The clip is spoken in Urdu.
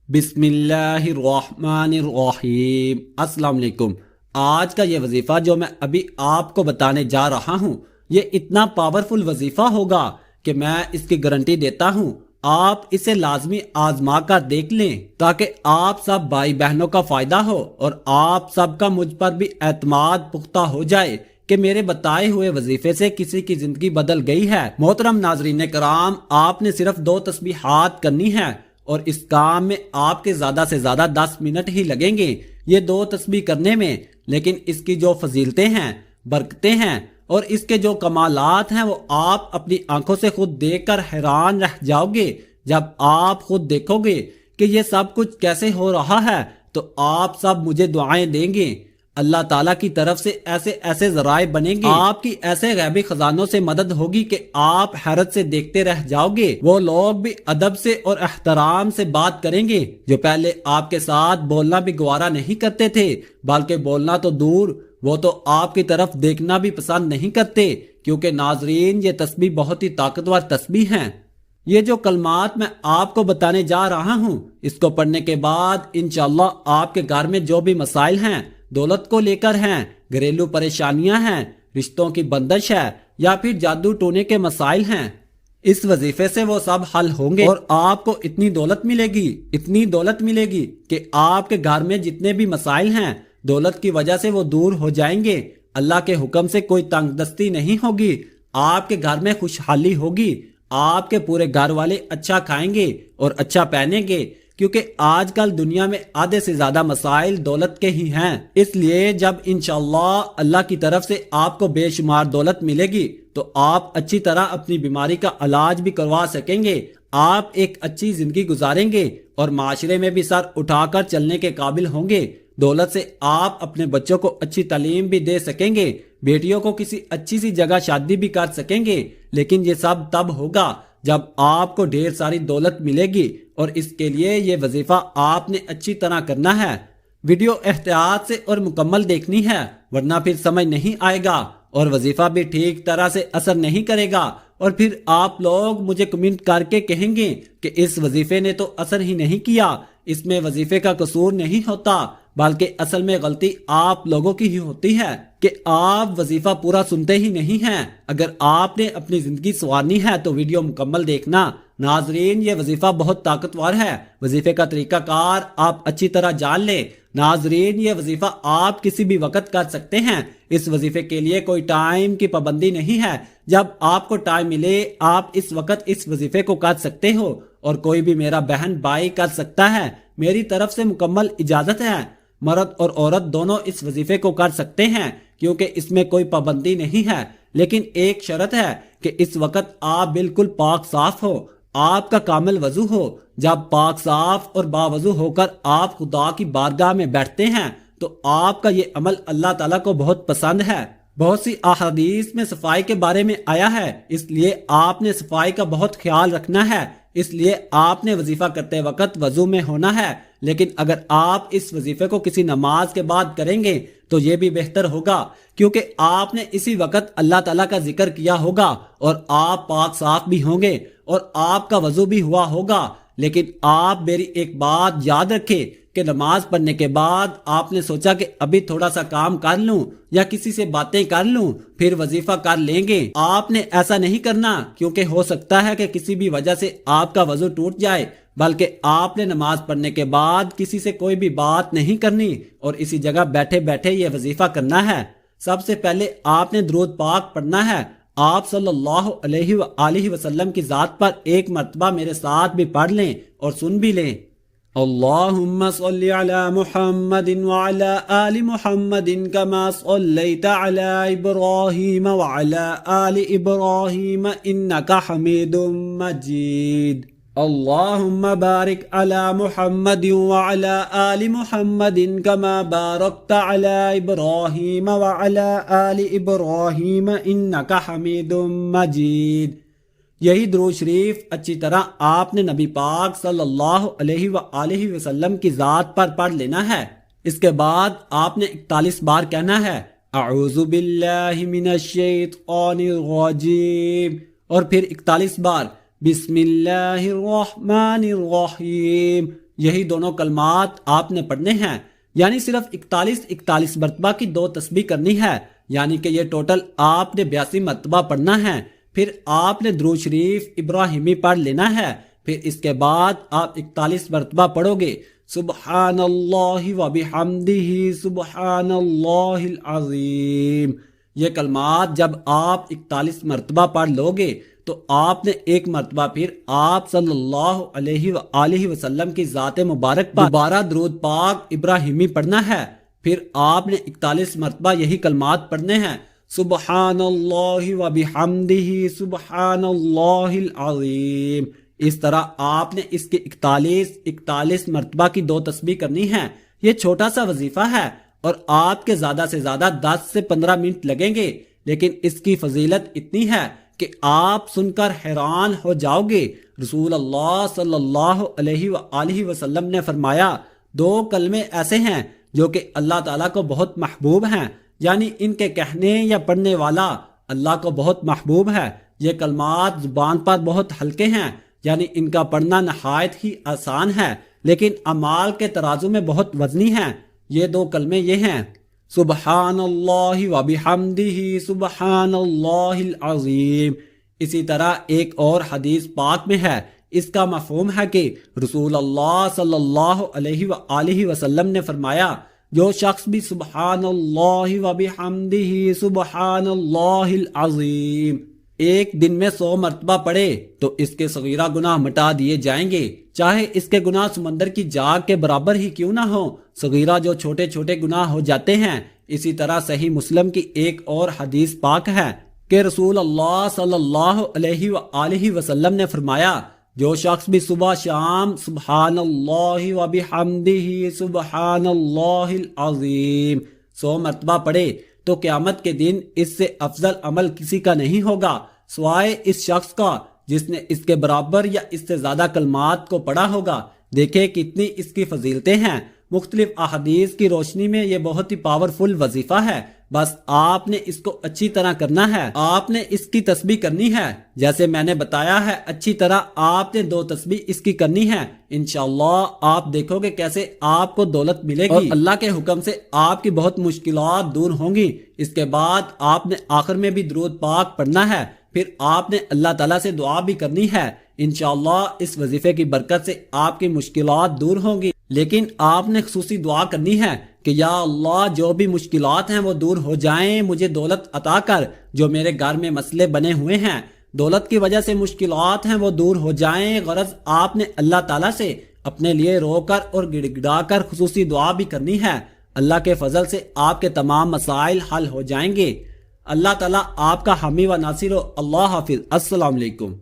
بسم اللہ الرحمن الرحیم۔ السلام علیکم۔ آج کا یہ وظیفہ جو میں ابھی آپ کو بتانے جا رہا ہوں یہ اتنا پاورفل وظیفہ ہوگا کہ میں اس کی گارنٹی دیتا ہوں آپ اسے لازمی آزما کر دیکھ لیں تاکہ آپ سب بھائی بہنوں کا فائدہ ہو اور آپ سب کا مجھ پر بھی اعتماد پختہ ہو جائے کہ میرے بتائے ہوئے وظیفے سے کسی کی زندگی بدل گئی ہے۔ محترم ناظرین کرام، آپ نے صرف 2 تسبیحات کرنی ہے اور اس کام میں آپ کے زیادہ سے زیادہ 10 منٹ ہی لگیں گے یہ 2 تسبیح کرنے میں، لیکن اس کی جو فضیلتیں ہیں، برکتیں ہیں اور اس کے جو کمالات ہیں وہ آپ اپنی آنکھوں سے خود دیکھ کر حیران رہ جاؤ گے۔ جب آپ خود دیکھو گے کہ یہ سب کچھ کیسے ہو رہا ہے تو آپ سب مجھے دعائیں دیں گے۔ اللہ تعالیٰ کی طرف سے ایسے ذرائع بنیں گے، آپ کی ایسے غیبی خزانوں سے مدد ہوگی کہ آپ حیرت سے دیکھتے رہ جاؤ گے۔ وہ لوگ بھی ادب سے اور احترام سے بات کریں گے جو پہلے آپ کے ساتھ بولنا بھی گوارا نہیں کرتے تھے، بلکہ بولنا تو دور وہ تو آپ کی طرف دیکھنا بھی پسند نہیں کرتے، کیونکہ ناظرین یہ تسبیح بہت ہی طاقتور تسبیح ہیں۔ یہ جو کلمات میں آپ کو بتانے جا رہا ہوں اس کو پڑھنے کے بعد انشاءاللہ آپ کے گھر میں جو بھی مسائل ہیں، دولت کو لے کر ہیں، گھریلو پریشانیاں ہیں، رشتوں کی بندش ہے یا پھر جادو ٹونے کے مسائل ہیں، اس وظیفے سے وہ سب حل ہوں گے اور آپ کو اتنی دولت ملے گی کہ آپ کے گھر میں جتنے بھی مسائل ہیں دولت کی وجہ سے وہ دور ہو جائیں گے۔ اللہ کے حکم سے کوئی تنگ دستی نہیں ہوگی، آپ کے گھر میں خوشحالی ہوگی، آپ کے پورے گھر والے اچھا کھائیں گے اور اچھا پہنیں گے، کیونکہ آج کل دنیا میں آدھے سے زیادہ مسائل دولت کے ہی ہیں۔ اس لیے جب انشاءاللہ اللہ کی طرف سے آپ کو بے شمار دولت ملے گی تو آپ اچھی طرح اپنی بیماری کا علاج بھی کروا سکیں گے، آپ ایک اچھی زندگی گزاریں گے اور معاشرے میں بھی سر اٹھا کر چلنے کے قابل ہوں گے۔ دولت سے آپ اپنے بچوں کو اچھی تعلیم بھی دے سکیں گے، بیٹیوں کو کسی اچھی سی جگہ شادی بھی کر سکیں گے، لیکن یہ سب تب ہوگا جب آپ کو ڈھیر ساری دولت ملے گی، اور اس کے لیے یہ وظیفہ آپ نے اچھی طرح کرنا ہے۔ ویڈیو احتیاط سے اور مکمل دیکھنی ہے ورنہ پھر سمجھ نہیں آئے گا اور وظیفہ بھی ٹھیک طرح سے اثر نہیں کرے گا، اور پھر آپ لوگ مجھے کمنٹ کر کے کہیں گے کہ اس وظیفے نے تو اثر ہی نہیں کیا، اس میں وظیفے کا قصور نہیں ہوتا بلکہ اصل میں غلطی آپ لوگوں کی ہی ہوتی ہے کہ آپ وظیفہ پورا سنتے ہی نہیں ہیں۔ اگر آپ نے اپنی زندگی سنوارنی ہے تو ویڈیو مکمل دیکھنا۔ ناظرین یہ وظیفہ بہت طاقتور ہے، وظیفے کا طریقہ کار آپ اچھی طرح جان لیں۔ ناظرین یہ وظیفہ آپ کسی بھی وقت کر سکتے ہیں، اس وظیفے کے لیے کوئی ٹائم کی پابندی نہیں ہے، جب آپ کو ٹائم ملے آپ اس وقت اس وظیفے کو کر سکتے ہو، اور کوئی بھی میرا بہن بھائی کر سکتا ہے، میری طرف سے مکمل اجازت ہے۔ مرد اور عورت دونوں اس وظیفے کو کر سکتے ہیں کیونکہ اس میں کوئی پابندی نہیں ہے، لیکن ایک شرط ہے کہ اس وقت آپ بالکل پاک صاف ہو، آپ کا کامل وضو ہو۔ جب پاک صاف اور باوضو ہو کر آپ خدا کی بارگاہ میں بیٹھتے ہیں تو آپ کا یہ عمل اللہ تعالیٰ کو بہت پسند ہے۔ بہت سی احادیث میں صفائی کے بارے میں آیا ہے، اس لیے آپ نے صفائی کا بہت خیال رکھنا ہے، اس لیے آپ نے وظیفہ کرتے وقت وضو میں ہونا ہے، لیکن اگر آپ اس وظیفے کو کسی نماز کے بعد کریں گے تو یہ بھی بہتر ہوگا، کیونکہ آپ نے اسی وقت اللہ تعالیٰ کا ذکر کیا ہوگا اور آپ پاک صاف بھی ہوں گے اور آپ کا وضو بھی ہوا ہوگا۔ لیکن آپ میری ایک بات یاد رکھیں کہ نماز پڑھنے کے بعد آپ نے سوچا کہ ابھی تھوڑا سا کام کر لوں یا کسی سے باتیں کر لوں پھر وظیفہ کر لیں گے، آپ نے ایسا نہیں کرنا، کیونکہ ہو سکتا ہے کہ کسی بھی وجہ سے آپ کا وضو ٹوٹ جائے، بلکہ آپ نے نماز پڑھنے کے بعد کسی سے کوئی بھی بات نہیں کرنی اور اسی جگہ بیٹھے بیٹھے یہ وظیفہ کرنا ہے۔ سب سے پہلے آپ نے درود پاک پڑھنا ہے، آپ صلی اللہ علیہ وآلہ وسلم کی ذات پر ایک مرتبہ میرے ساتھ بھی پڑھ لیں اور سن بھی لیں۔ اللہم صلی علی محمد وعلی آل محمد کما صلیت علی ابراہیم وعلی آل ابراہیم انکا حمید مجید۔ اللہم بارک علی محمد وعلی آل محمد کما بارکت علی ابراہیم وعلی آل ابراہیم انکا حمید مجید۔ یہی درود شریف اچھی طرح آپ نے نبی پاک صلی اللہ علیہ وآلہ وسلم کی ذات پر پڑھ لینا ہے۔ اس کے بعد آپ نے 41 بار کہنا ہے اعوذ باللہ من الشیطان الرجیم، اور پھر 41 بار بسم اللہ الرحمن الرحیم، یہی دونوں کلمات آپ نے پڑھنے ہیں، یعنی صرف 41 مرتبہ کی 2 تسبیح کرنی ہے، یعنی کہ یہ ٹوٹل آپ نے 82 مرتبہ پڑھنا ہے۔ پھر آپ نے درود شریف ابراہیمی پڑھ لینا ہے، پھر اس کے بعد آپ 41 مرتبہ پڑھو گے سبحان اللہ و بحمدہ سبحان اللہ العظیم۔ یہ کلمات جب آپ 41 مرتبہ پڑھ لو گے تو آپ نے ایک مرتبہ پھر آپ صلی اللہ علیہ وآلہ وسلم کی ذات مبارک پر دوبارہ درود پاک ابراہیمی پڑھنا ہے، پھر آپ نے 41 مرتبہ یہی کلمات پڑھنے ہیں سبحان اللہ و بحمدہ سبحان اللہ العظیم۔ اس طرح آپ نے اس کی 41 مرتبہ کی 2 تسبیح کرنی ہے۔ یہ چھوٹا سا وظیفہ ہے اور آپ کے زیادہ سے زیادہ 10 سے 15 منٹ لگیں گے، لیکن اس کی فضیلت اتنی ہے کہ آپ سن کر حیران ہو جاؤ گے۔ رسول اللہ صلی اللہ علیہ وآلہ وسلم نے فرمایا 2 کلمے ایسے ہیں جو کہ اللہ تعالیٰ کو بہت محبوب ہیں، یعنی ان کے کہنے یا پڑھنے والا اللہ کو بہت محبوب ہے۔ یہ کلمات زبان پر بہت ہلکے ہیں، یعنی ان کا پڑھنا نہایت ہی آسان ہے، لیکن اعمال کے ترازو میں بہت وزنی ہیں۔ یہ 2 کلمے یہ ہیں سبحان اللہ و بحمدہ سبحان اللہ العظیم۔ اسی طرح ایک اور حدیث پاک میں ہے، اس کا مفہوم ہے کہ رسول اللہ صلی اللہ علیہ وآلہ وسلم نے فرمایا جو شخص بھی سبحان اللہ و بحمدہ سبحان اللہ العظیم ایک دن میں 100 مرتبہ پڑھے تو اس کے صغیرہ گناہ مٹا دیے جائیں گے، چاہے اس کے گناہ سمندر کی جاگ کے برابر ہی کیوں نہ ہو۔ صغیرہ جو چھوٹے چھوٹے گناہ ہو جاتے ہیں۔ اسی طرح صحیح مسلم کی ایک اور حدیث پاک ہے کہ رسول اللہ صلی اللہ علیہ وآلہ وسلم نے فرمایا جو شخص بھی صبح شام سبحان اللہ و بحمدہ سبحان اللہ العظیم 100 مرتبہ پڑھے تو قیامت کے دن اس سے افضل عمل کسی کا نہیں ہوگا سوائے اس شخص کا جس نے اس کے برابر یا اس سے زیادہ کلمات کو پڑھا ہوگا۔ دیکھیں کتنی اس کی فضیلتیں ہیں۔ مختلف احادیث کی روشنی میں یہ بہت ہی پاورفل وظیفہ ہے، بس آپ نے اس کو اچھی طرح کرنا ہے۔ آپ نے اس کی تسبیح کرنی ہے جیسے میں نے بتایا ہے، اچھی طرح آپ نے 2 تسبیح اس کی کرنی ہے۔ انشاءاللہ آپ دیکھو گے کیسے آپ کو دولت ملے گی اور اللہ کے حکم سے آپ کی بہت مشکلات دور ہوں گی۔ اس کے بعد آپ نے آخر میں بھی درود پاک پڑھنا ہے، پھر آپ نے اللہ تعالیٰ سے دعا بھی کرنی ہے۔ انشاءاللہ اس وظیفے کی برکت سے آپ کی مشکلات دور ہوں گی، لیکن آپ نے خصوصی دعا کرنی ہے کہ یا اللہ جو بھی مشکلات ہیں وہ دور ہو جائیں، مجھے دولت عطا کر۔ جو میرے گھر میں مسئلے بنے ہوئے ہیں، دولت کی وجہ سے مشکلات ہیں وہ دور ہو جائیں۔ غرض آپ نے اللہ تعالیٰ سے اپنے لیے رو کر اور گڑ گڑا کر خصوصی دعا بھی کرنی ہے۔ اللہ کے فضل سے آپ کے تمام مسائل حل ہو جائیں گے۔ اللہ تعالیٰ آپ کا حامی و ناصر ہو۔ اللہ حافظ۔ السلام علیکم۔